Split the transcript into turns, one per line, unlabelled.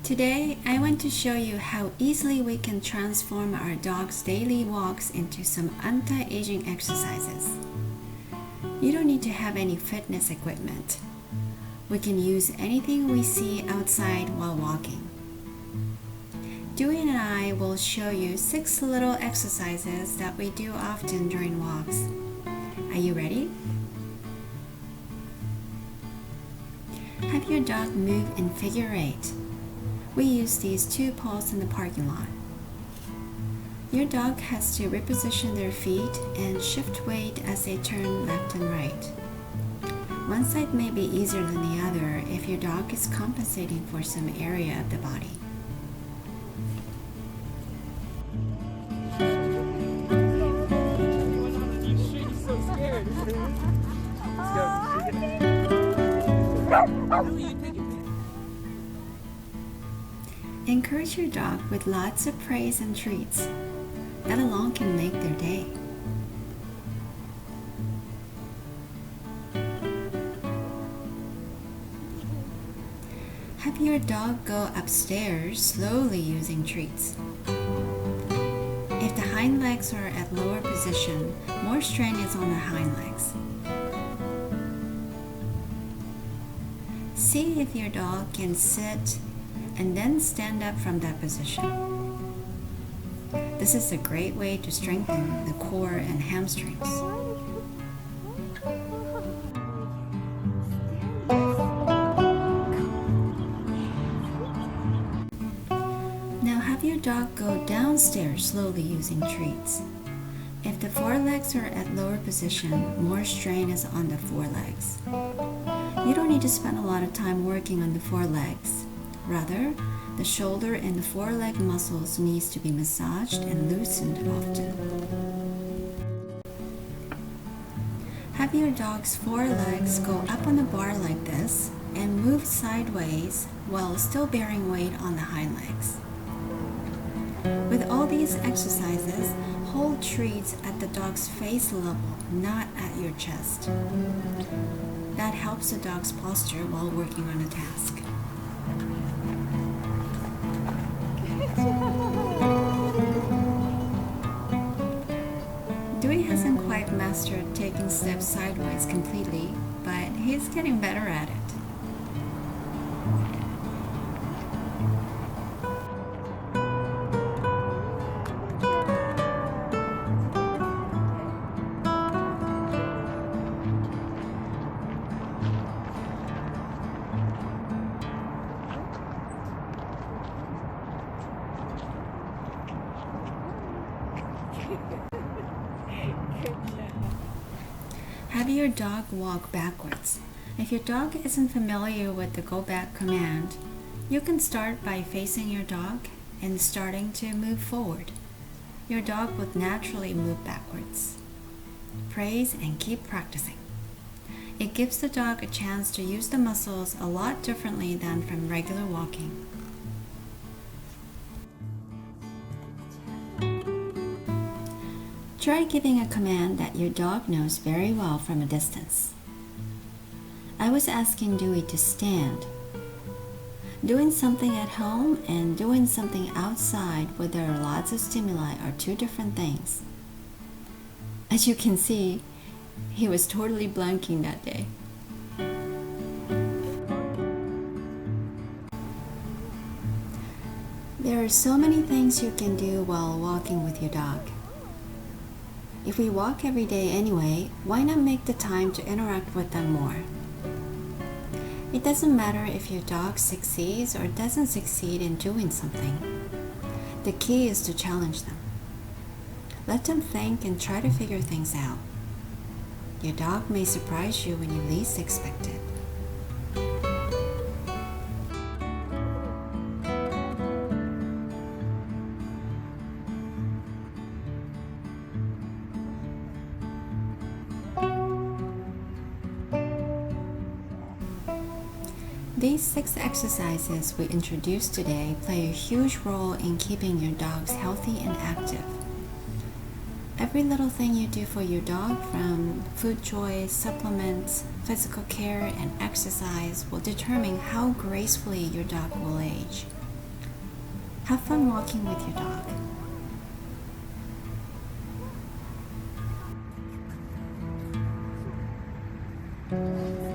Today, I want to show you how easily we can transform our dog's daily walks into some anti-aging exercises. You don't need to have any fitness equipment. We can use anything we see outside while walking. Dewey and I will show you 6 little exercises that we do often during walks. Are you ready? Have your dog move in figure 8. We use these 2 poles in the parking lot. Your dog has to reposition their feet and shift weight as they turn left and right. One side may be easier than the other if your dog is compensating for some area of the body. Encourage your dog with lots of praise and treats. That alone can make their day. Have your dog go upstairs slowly using treats. If the hind legs are at lower position, more strain is on the hind legs. See if your dog can sit and then stand up from that position. This is a great way to strengthen the core and hamstrings. Now have your dog go downstairs slowly using treats. If the forelegs are at lower position, more strain is on the forelegs. You don't need to spend a lot of time working on the forelegs. Rather, the shoulder and the foreleg muscles needs to be massaged and loosened often. Have your dog's forelegs go up on the bar like this and move sideways while still bearing weight on the hind legs. With all these exercises, hold treats at the dog's face level, not at your chest. That helps the dog's posture while working on a task. Dewey hasn't quite mastered taking steps sideways completely, but he's getting better at it. Have your dog walk backwards. If your dog isn't familiar with the go back command, you can start by facing your dog and starting to move forward. Your dog would naturally move backwards. Praise and keep practicing. It gives the dog a chance to use the muscles a lot differently than from regular walking. Try giving a command that your dog knows very well from a distance. I was asking Dewey to stand. Doing something at home and doing something outside where there are lots of stimuli are 2 different things. As you can see, he was totally blanking that day. There are so many things you can do while walking with your dog. If we walk every day anyway, why not make the time to interact with them more? It doesn't matter if your dog succeeds or doesn't succeed in doing something. The key is to challenge them. Let them think and try to figure things out. Your dog may surprise you when you least expect it. These 6 exercises we introduced today play a huge role in keeping your dogs healthy and active. Every little thing you do for your dog, from food choice, supplements, physical care, and exercise, will determine how gracefully your dog will age. Have fun walking with your dog.